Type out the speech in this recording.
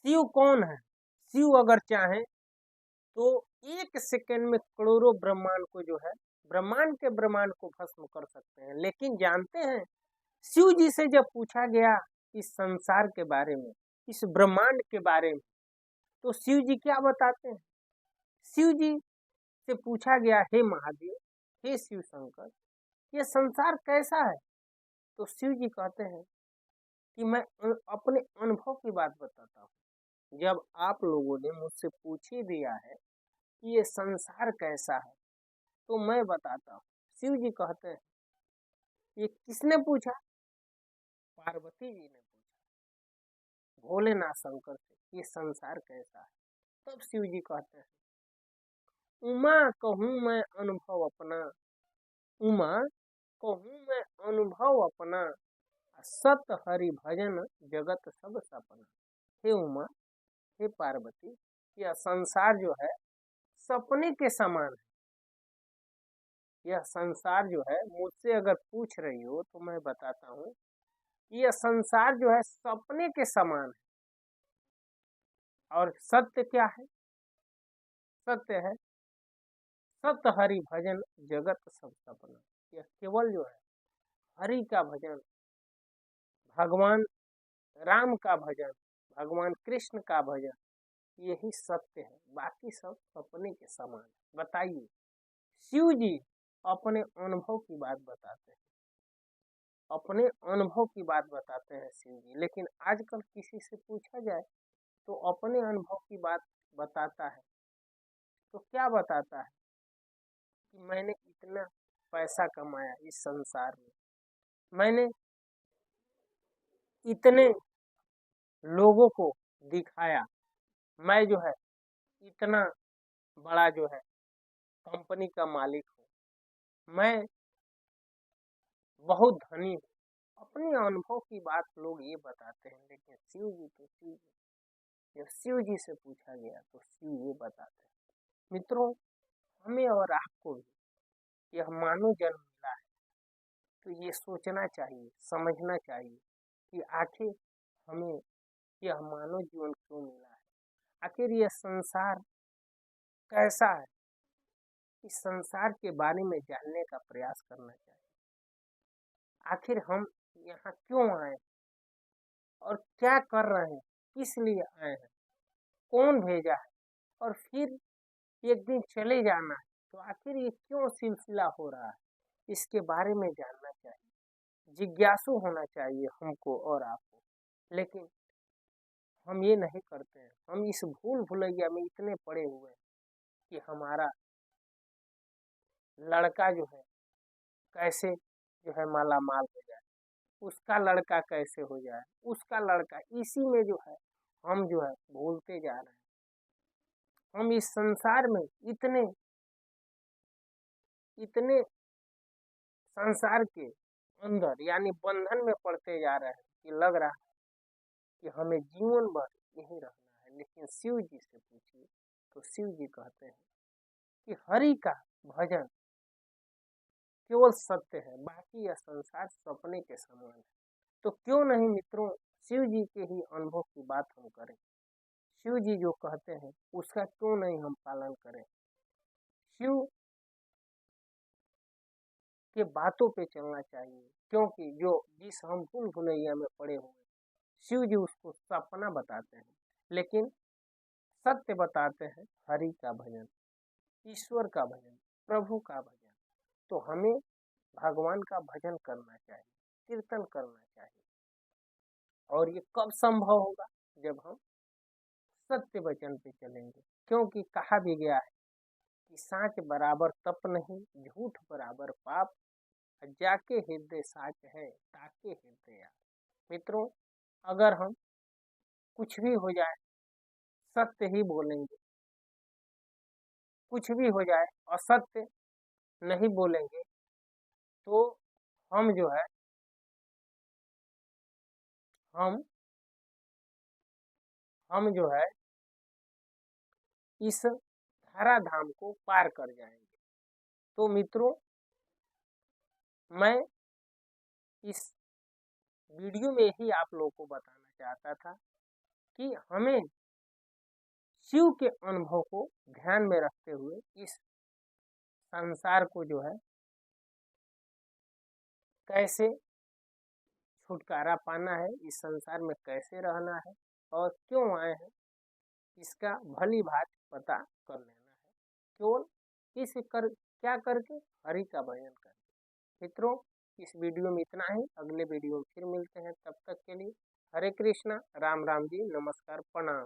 शिव कौन है? शिव अगर चाहे तो 1 सेकंड में करोड़ों ब्रह्मांड को जो है, ब्रह्मांड के ब्रह्मांड को भस्म कर सकते हैं। लेकिन जानते हैं, शिव जी से जब पूछा गया इस संसार के बारे में, इस ब्रह्मांड के बारे में, तो शिव जी क्या बताते हैं? शिव जी से पूछा गया, हे महादेव, हे शिव शंकर, ये संसार कैसा है? तो शिव जी कहते हैं कि मैं अपने अनुभव की बात बताता हूँ। जब आप लोगों ने मुझसे पूछ ही दिया है कि ये संसार कैसा है, तो मैं बताता हूँ। शिव जी कहते हैं, ये किसने पूछा? पार्वती जी ने पूछा भोलेनाथ शंकर से, ये संसार कैसा है? तब शिव जी कहते हैं, उमा कहूँ मैं अनुभव अपना, उमा कहूँ मैं अनुभव अपना, सत हरि भजन जगत सब सपना। हे उमा, हे पार्वती, यह संसार जो है सपने के समान है। यह संसार जो है, मुझसे अगर पूछ रही हो तो मैं बताता हूँ कि यह संसार जो है सपने के समान है। और सत्य क्या है? सत्य है सत हरि भजन जगत सब सपना। यह केवल जो है हरि का भजन, भगवान राम का भजन, भगवान कृष्ण का भजन, यही सत्य है, बाकी सब सपने के समान है। बताइए, शिव जी अपने अनुभव की बात बताते हैं, अपने अनुभव की बात बताते हैं शिव जी। लेकिन आजकल किसी से पूछा जाए तो अपने अनुभव की बात बताता है, तो क्या बताता है कि मैंने इतना पैसा कमाया इस संसार में, मैंने इतने लोगों को दिखाया, मैं जो है इतना बड़ा जो है कंपनी का मालिक हूँ, मैं बहुत धनी हूँ। अपने अनुभव की बात लोग ये बताते हैं। लेकिन शिव जी तो शिव जी, जब शिव जी से पूछा गया तो शिव ये बताते हैं। मित्रों, हमें और आपको भी यह मानव जन्म मिला है, तो ये सोचना चाहिए, समझना चाहिए कि आखिर हमें यह मानव जीवन क्यों मिला है, आखिर यह संसार कैसा है। इस संसार के बारे में जानने का प्रयास करना चाहिए। आखिर हम यहाँ क्यों आए और क्या कर रहे हैं, किस लिए आए हैं, कौन भेजा है, और फिर एक दिन चले जाना है, तो आखिर ये क्यों सिलसिला हो रहा है, इसके बारे में जानना चाहिए। जिज्ञासु होना चाहिए हमको और आपको। लेकिन हम ये नहीं करते हैं। हम इस भूल भुलैया में इतने पड़े हुए हैं कि हमारा लड़का जो है कैसे जो है माला माल हो जाए, उसका लड़का कैसे हो जाए, उसका लड़का, इसी में जो है हम जो है भूलते जा रहे हैं। हम इस संसार में इतने इतने संसार के अंदर यानी बंधन में पड़ते जा रहे हैं कि लग रहा है कि हमें जीवन भर यहीं रहना है। लेकिन शिव जी से पूछिए तो शिव जी कहते हैं कि हरि का भजन केवल सत्य है, बाकी यह संसार सपने के समान है। तो क्यों नहीं मित्रों, शिव जी के ही अनुभव की बात हम करें। शिव जी जो कहते हैं उसका क्यों नहीं हम पालन करें। शिव के बातों पे चलना चाहिए, क्योंकि जो जिस हम भूल भुलैया में पड़े हुए, शिव जी उसको सपना बताते हैं, लेकिन सत्य बताते हैं हरि का भजन, ईश्वर का भजन, प्रभु का भजन। तो हमें भगवान का भजन करना चाहिए, कीर्तन करना चाहिए। और ये कब संभव होगा? जब हम सत्य वचन पे चलेंगे। क्योंकि कहा भी गया है कि साच बराबर तप नहीं, झूठ बराबर पाप, जाके हृदय साच है, ताके हृदय आप। मित्रों, अगर हम कुछ भी हो जाए सत्य ही बोलेंगे, कुछ भी हो जाए असत्य नहीं बोलेंगे, तो हम जो है हम हम जो है इस धरा धाम को पार कर जाएंगे। तो मित्रों, मैं इस वीडियो में ही आप लोगों को बताना चाहता था कि हमें शिव के अनुभव को ध्यान में रखते हुए इस संसार को जो है कैसे छुटकारा पाना है, इस संसार में कैसे रहना है और क्यों आए हैं, इसका भली भांति पता कर लेना है, केवल इस कर क्या करके, हरि का भजन करके। मित्रों, इस वीडियो में इतना ही, अगले वीडियो में फिर मिलते हैं, तब तक के लिए हरे कृष्णा, राम राम जी, नमस्कार, प्रणाम।